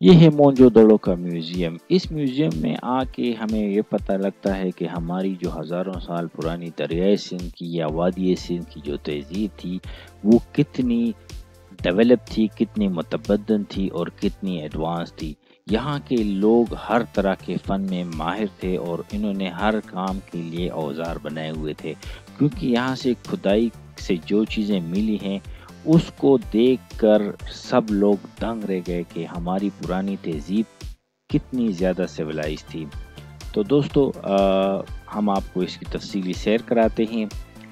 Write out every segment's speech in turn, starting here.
ये है मोनजोदड़ो का म्यूज़ियम। इस म्यूज़ियम में आके हमें ये पता लगता है कि हमारी जो हज़ारों साल पुरानी दरियाए सिंध की या वादिये सिंध की जो तहज़ीब थी, वो कितनी डेवलप थी, कितनी मुतमद्दन थी और कितनी एडवांस थी। यहाँ के लोग हर तरह के फ़न में माहिर थे और इन्होंने हर काम के लिए औज़ार बनाए हुए थे। क्योंकि यहाँ से खुदाई से जो चीज़ें मिली हैं, उसको देखकर सब लोग दंग रह गए कि हमारी पुरानी तहज़ीब कितनी ज़्यादा सिविलाइज़ थी। तो दोस्तों हम आपको इसकी तफ़सीली सैर कराते हैं।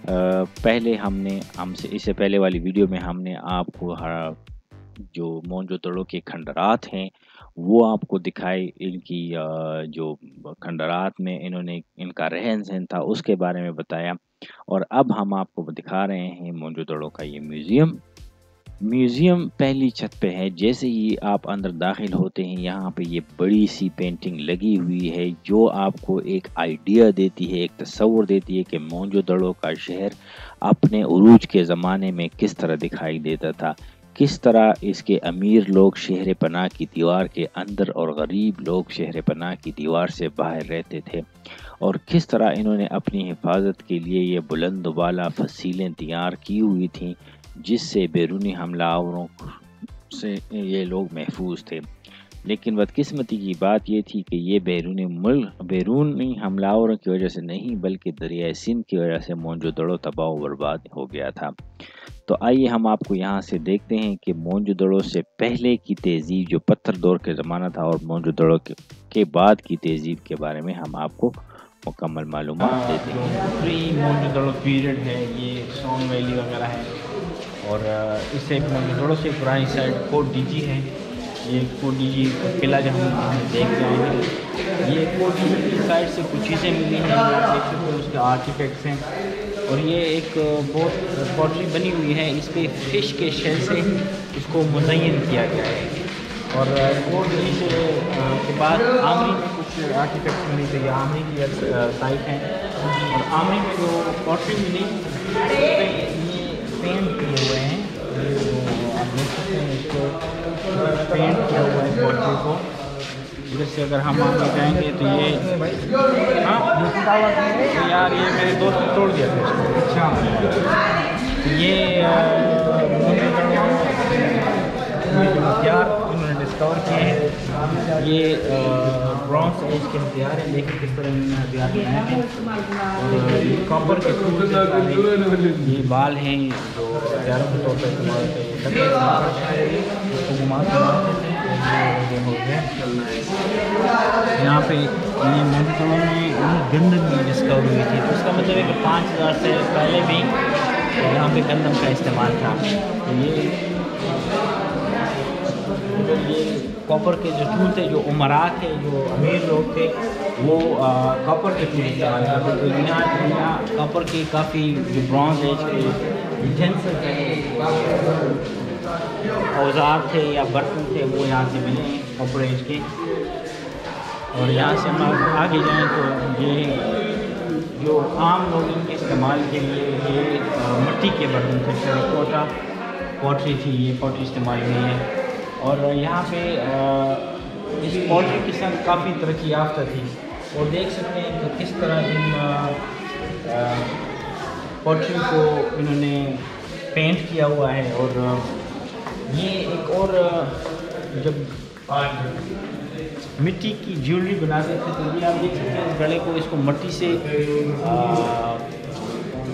पहले हमसे इससे पहले वाली वीडियो में हमने आपको जो मोनजोदड़ो के खंडरात हैं वो आपको दिखाए। इनकी जो खंडरात में इन्होंने इनका रहन-सहन था उसके बारे में बताया और अब हम आपको दिखा रहे हैं मोनजोदड़ो का ये म्यूज़ियम। म्यूज़ियम पहली छत पे है। जैसे ही आप अंदर दाखिल होते हैं यहाँ पे ये बड़ी सी पेंटिंग लगी हुई है जो आपको एक आइडिया देती है, एक तस्वुर देती है कि मोनजोदड़ो का शहर अपने उरूज के ज़माने में किस तरह दिखाई देता था। किस तरह इसके अमीर लोग शहर पनाह की दीवार के अंदर और गरीब लोग शहर पनाह की दीवार से बाहर रहते थे और किस तरह इन्होंने अपनी हिफाजत के लिए ये बुलंद वाला फसीलें तैयार की हुई थीं जिससे बैरूनी हमलावरों से ये लोग महफूज थे। लेकिन बदकिस्मती की बात ये थी कि ये बैरूनी हमलावरों की वजह से नहीं बल्कि दरियाए सिंध की वजह से मोनजोदड़ो तबाह व बर्बाद हो गया था। तो आइए हम आपको यहाँ से देखते हैं कि मोनजोदड़ो से पहले की तहज़ीब जो पत्थर दौर के ज़माना था और मोनजोदड़ो के बाद की तहज़ीब के बारे में हम आपको मुकम्मल मालूमात देते हैं। प्री मोनजोदड़ो पीरियड है, ये सोन वैली वगैरह है और इससे मोनजोदड़ो से पुरानी साइड कोट डीजी है। ये कोट डीजी किला जो हम देख रहे हैं, ये कोट डीजी की साइड से कुछ चीज़ें मिली हैं, आप देख सकते हैं उसके आर्किटेक्ट्स हैं और ये एक बहुत पॉटरी बनी हुई है। इस पर फिश के शेल से इसको मुज़य्यन किया गया है और कोट डीजी से के बाद आमरी में कुछ आर्किटेक्ट मिली, तो ये आमरी की साइट है और आमरी में जो पॉटरी मिली ये पेंट किए हुए हैं। ये जो आप देख सकते हैं इसको पेंट किया हुआ है पॉटरी को। इधर से अगर हम आगे जाएंगे तो ये तो यार ये मेरे दोस्त ने तोड़ दिया था इसको। अच्छा, ये जो हथियार इन्होंने डिस्कवर किए हैं ये ब्रॉन्ज एज के हथियार हैं। देखिए किस तरह इन्होंने हथियार बनाए हैं और ये कॉपर के टूल, ये बाल हैं जो हथियारों के तौर पर इस्तेमाल होते हैं। यहाँ पे ये मोनजोदड़ो में गंदम भी डिस्कवर हुई थी, तो उसका मतलब है कि 5000 से पहले भी यहाँ पे गंदम का इस्तेमाल था। तो ये कॉपर के जो टूल थे, जो उमरा थे, जो अमीर लोग थे, वो कॉपर के टूल इस्तेमाल करते। तो यहाँ कॉपर के काफ़ी जो ब्रॉन्ज एज के यूटेंसिल थे, औजार थे या बर्तन थे, वो यहाँ से मिले कॉपर एज के। और यहाँ से हम आगे जाएँ तो ये जो आम लोग इनके इस्तेमाल के लिए ये मिट्टी के बर्तन थे, टेराकोटा पॉटरी थी, ये पॉटरी इस्तेमाल हुई है। और यहाँ पे इस पॉटरी की संग काफ़ी तरक्की याफ्ता थी और देख सकते हैं कि किस तरह इन पॉटरी को इन्होंने पेंट किया हुआ है। और ये एक और जब मिट्टी की ज्वेलरी बनाते थे तो ये आप देख सकते हैं इस गले को, इसको मिट्टी से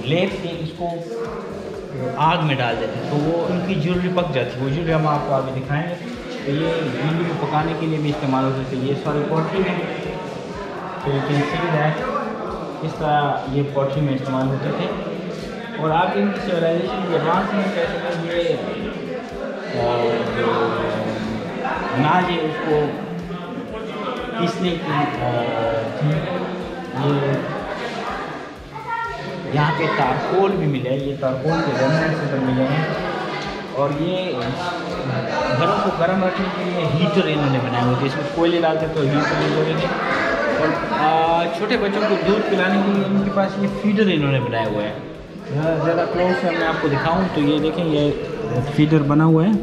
लेप के इसको आग में डाल देते तो वो उनकी ज्वेलरी पक जाती। वो ज्वेलरी हम आपको आगे दिखाएंगे। तो ये ज्वेलरी को पकाने के लिए भी इस्तेमाल होते थे। ये सारी पॉटरी में तो यू कैन सी दैट इस तरह ये पॉटरी में इस्तेमाल होते थे। और आप इनकी सिविलाइजेशन यहाँ से कह सकते ये जो अनाज है उसको पीसने की थी। ये यहाँ पे तारकोल भी मिले, ये तारकोल के रेमेंट्स पर मिले हैं। और ये घरों को गर्म रखने के लिए हीटर इन्होंने बनाए हुए थे, इसमें कोयले डालते तो हीटर लगे थे। और छोटे बच्चों को दूध पिलाने के लिए इनके पास ये फीडर इन्होंने बनाए हुए हैं। ज़्यादा क्लोज से मैं आपको दिखाऊं तो ये देखें, ये फीडर बना हुआ है।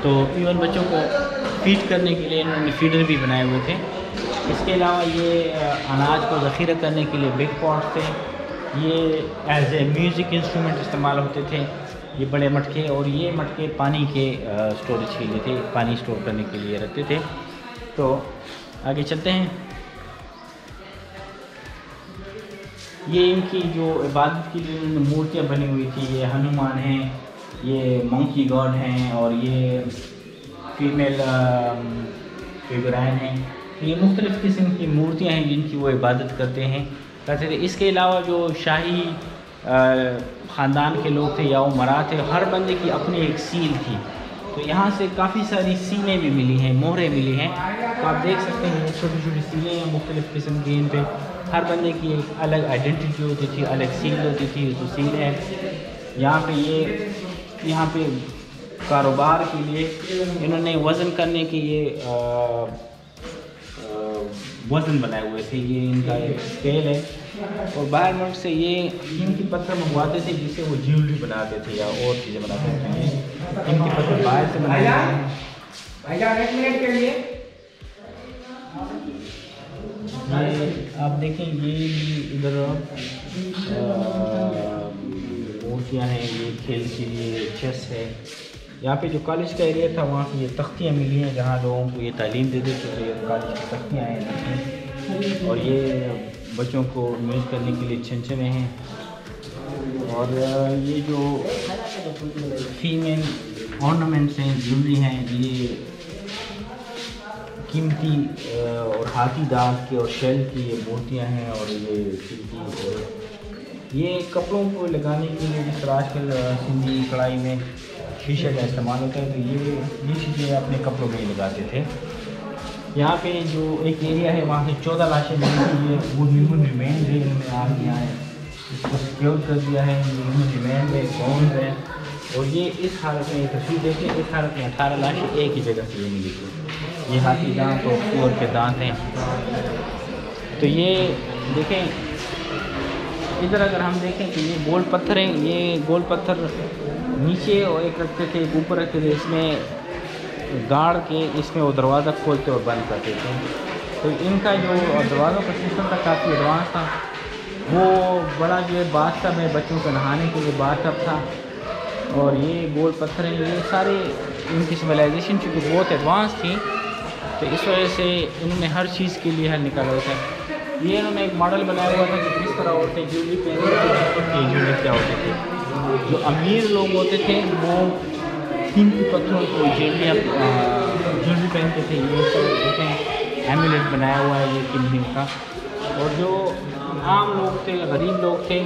तो इवन बच्चों को फीड करने के लिए इन्होंने फीडर भी बनाए हुए थे। इसके अलावा ये अनाज को ज़ख़ीरा करने के लिए बिग पॉट्स थे। ये एज ए म्यूज़िक इंस्ट्रूमेंट इस्तेमाल होते थे ये बड़े मटके, और ये मटके पानी के स्टोरेज के लिए थे, पानी स्टोर करने के लिए रखते थे। तो आगे चलते हैं। ये इनकी जो इबादत की जो मूर्तियाँ बनी हुई थी, ये हनुमान हैं, ये मंकी गॉड हैं, और ये फीमेल फिगराइन हैं। ये मुख्तलिफ़ किस्म की मूर्तियाँ हैं जिनकी वो इबादत करते थे। इसके अलावा जो शाही ख़ानदान के लोग थे या उमरा थे, हर बंदे की अपनी एक सील थी। तो यहाँ से काफ़ी सारी सीलें भी मिली हैं, मोहरें मिली हैं। तो आप देख सकते हैं छोटी छोटी सीलें हैं मुख्तलिफ़ किस्म की। इन पे हर बंदे की एक अलग आइडेंटिटी होती थी, अलग सील होती थी। तो सील है यहाँ पे, ये यहाँ पे कारोबार के लिए इन्होंने वज़न करने के ये वज़न बनाए हुए थे। ये इनका एक स्केल है, और बाहर मुल्क से ये कीमती पत्थर मंगवाते थे जिससे वो ज्वेलरी बनाते थे या और चीज़ें बनाते थे। ये कीमती पत्थर बाहर से बनाए जाते हैं। ये आप देखें, ये इधर मूर्तियाँ हैं, ये खेल के लिए चेस है। यहाँ पे जो कॉलेज का एरिया था वहाँ पे ये तख्तियाँ मिली हैं जहाँ लोगों को ये तालीम देते थे। तो ये कॉलेज की तख्तियाँ हैं, और ये बच्चों को यूज़ करने के लिए छनछने हैं। और ये जो फीमेल ऑर्नामेंट्स हैं, ज्वेलरी हैं, ये कीमती और हाथी दांत के और शेल की ये मूर्तियाँ हैं। और ये कपड़ों को लगाने के लिए जिस तरह आजकल सिंधी कढ़ाई में शीशे का इस्तेमाल होता है, तो ये चीज़ें अपने कपड़ों में लगाते थे। यहाँ पे जो एक एरिया है वहाँ से 14 लाशें मिली थी। ये वो ह्यूमन रिमेन है, इनमें आग यहाँ है, इसको सिक्योर कर दिया है। ह्यूमन रिमेन में बोन्स है, और ये इस हालत में, ये तस्वीर देखिए, इस हालत में 18 लाशें एक ही जगह से ये मिली थी। ये हाथी दांत और सूअर के दांत हैं। तो ये देखें, इधर अगर हम देखें तो ये गोल पत्थर हैं। ये गोल पत्थर नीचे और एक रखते थे, एक ऊपर रखते थे, इसमें गाड़ के इसमें वो दरवाज़ा खोलते और बंद करते थे। तो इनका जो दरवाज़ों का सिस्टम था काफ़ी एडवांस था। वो बड़ा जो है बाथटब है, बच्चों को नहाने के लिए बाथटब था। और ये गोल पत्थर हैं, ये सारे इनकी सिविलाइजेशन चूँकि बहुत एडवांस थी, तो इस वजह से इन्होंने हर चीज़ के लिए हल निकाला होता है। ये इन्होंने एक मॉडल बनाया हुआ था कि किस तरह होते ज्वेलरी पहनते क्या होते थे। जो अमीर लोग होते थे वो कीमती पत्थरों को ज्वेलरी पहनते थे। ये देखें, एमुलेट बनाया हुआ है ये कीमती का। और जो आम लोग थे, गरीब लोग थे,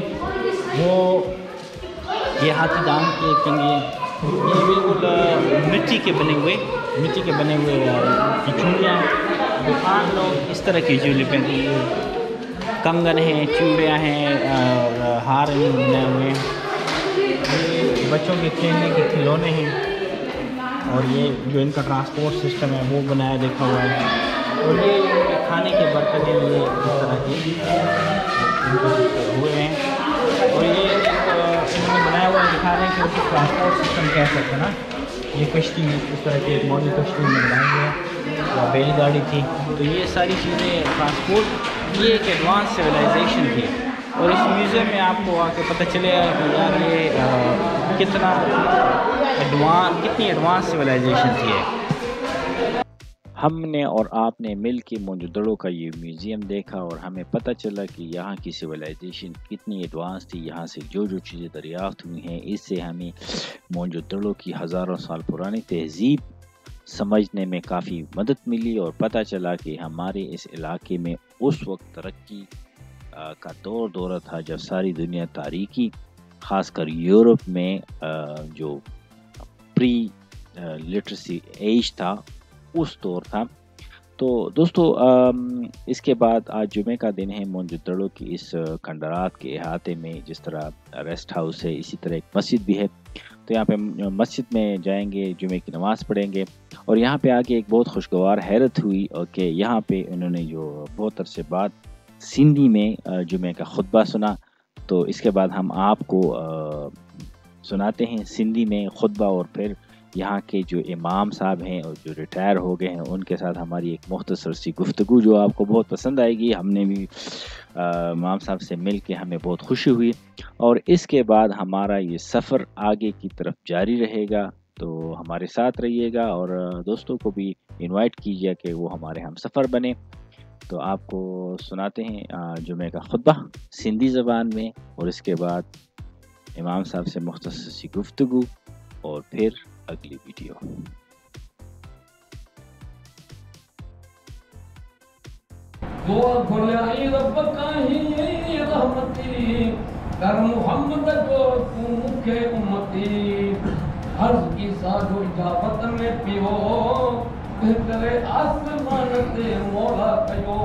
वो ये हाथी दांत के कंगे, ये बिल्कुल मिट्टी के बने हुए की चूड़ियाँ। आम लोग इस तरह की ज्वेलरी पहनते हैं। कंगन हैं, चूड़ियाँ हैं, हार हैं बनाए हुए हैं। ये बच्चों के खेलने के खिलौने हैं। और ये जो इनका ट्रांसपोर्ट सिस्टम है वो बनाया देखा हुआ है। और ये खाने के बर्तन हैं, ये इस तरह के हुए हैं। और ये इन्होंने बनाया हुआ दिखा रहे हैं कि उसको ट्रांसपोर्ट सिस्टम कैसे है ना। ये कश्ती इस तरह की एक मॉडल कश्ती में बनाई है, या बैलगाड़ी थी। तो ये सारी चीज़ें ट्रांसपोर्ट, ये एक एडवांस सिविलाइजेशन थी। और इस म्यूज़ियम में आपको आके पता चलेगा कि यार ये कितनी एडवांस सिविलाइजेशन थी। हमने और आपने मिल के मोनजोदड़ो का ये म्यूज़ियम देखा, और हमें पता चला कि यहाँ की सिविलाइजेशन कितनी एडवांस थी। यहाँ से जो जो चीज़ें दरियाफ्त हुई हैं, इससे हमें मोनजोदड़ो की हज़ारों साल पुरानी तहज़ीब समझने में काफ़ी मदद मिली। और पता चला कि हमारे इस इलाके में उस वक्त तरक्की का दौर था जब सारी दुनिया तारीकी, ख़ासकर यूरोप में जो प्री लिटरेसी एज था, उस दौर था। तो दोस्तों, इसके बाद आज जुमे का दिन है। मोनजोदड़ो की इस खंडरात के अहाते में जिस तरह रेस्ट हाउस है, इसी तरह एक मस्जिद भी है। तो यहाँ पे मस्जिद में जाएंगे, जुमे की नमाज़ पढ़ेंगे। और यहाँ पे आके एक बहुत खुशगवार हैरत हुई कि यहाँ पे उन्होंने जो बहुत अरसे बाद सिंधी में जुमे का खुतबा सुना। तो इसके बाद हम आपको सुनाते हैं सिंधी में खुतबा, और फिर यहाँ के जो इमाम साहब हैं और जो रिटायर हो गए हैं उनके साथ हमारी एक मुख्तसर सी गुफ्तगू जो आपको बहुत पसंद आएगी। हमने भी इमाम साहब से मिल के हमें बहुत खुशी हुई और इसके बाद हमारा ये सफ़र आगे की तरफ जारी रहेगा। तो हमारे साथ रहिएगा और दोस्तों को भी इनवाइट कीजिए कि वो हमारे हम सफ़र बने। तो आपको सुनाते हैं जुमे का खुतबा सिंधी ज़बान में और इसके बाद इमाम साहब से मुख्तसर सी गुफ्तगू और फिर अगली वीडियो। दुआ खुलाई रब काहीं रहमती कर मोहम्मद जो तू मुखे उम्मती अर्ज की साजो इजाबत में पियो करे आसमान ते मौला कयो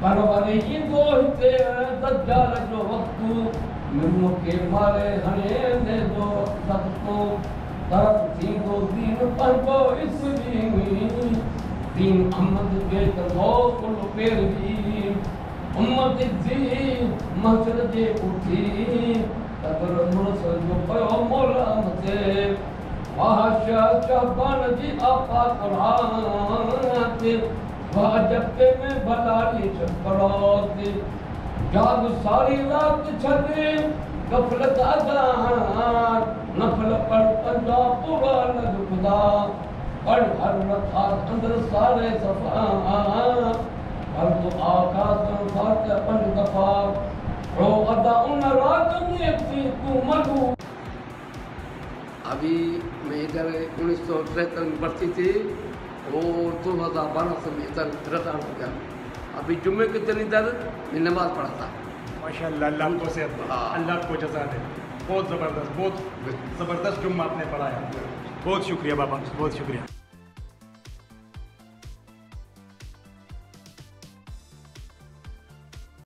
परवरी इंदो हिते दज्जाल जो वक्तु मिन्नो के मारे हने ने जो सबको तरफ थी दो दीन पंजो इसलिए दीन अहमद के तो कुल पेरवी उम्मत जी मस्जिद जे उठी तबर मुरस जो पयो मौला मते आशा चबान जी आपा कुरान ते वाजब में भलाली छपड़ोते जाग सारी रात छदे गफलत अजान नफल पढ़ पंजा पूरा लग खुदा पढ़ हर रकात अंदर सारे सफा हर तो आकाश फात अपन दफा रो अदा उन रात में थी तू मलू। अभी मैं इधर 1973 में भर्ती थी और 2012 से मैं इधर रिटायर हो गया। अभी जुम्मे के दिन इधर मैं नमाज पढ़ा था। माशाअल्लाह, अल्लाह को सेहत दे, अल्लाह को जज़ा दे। बहुत ज़बरदस्त जुम्मा आपने पढ़ाया। बहुत शुक्रिया बाबा, बहुत शुक्रिया।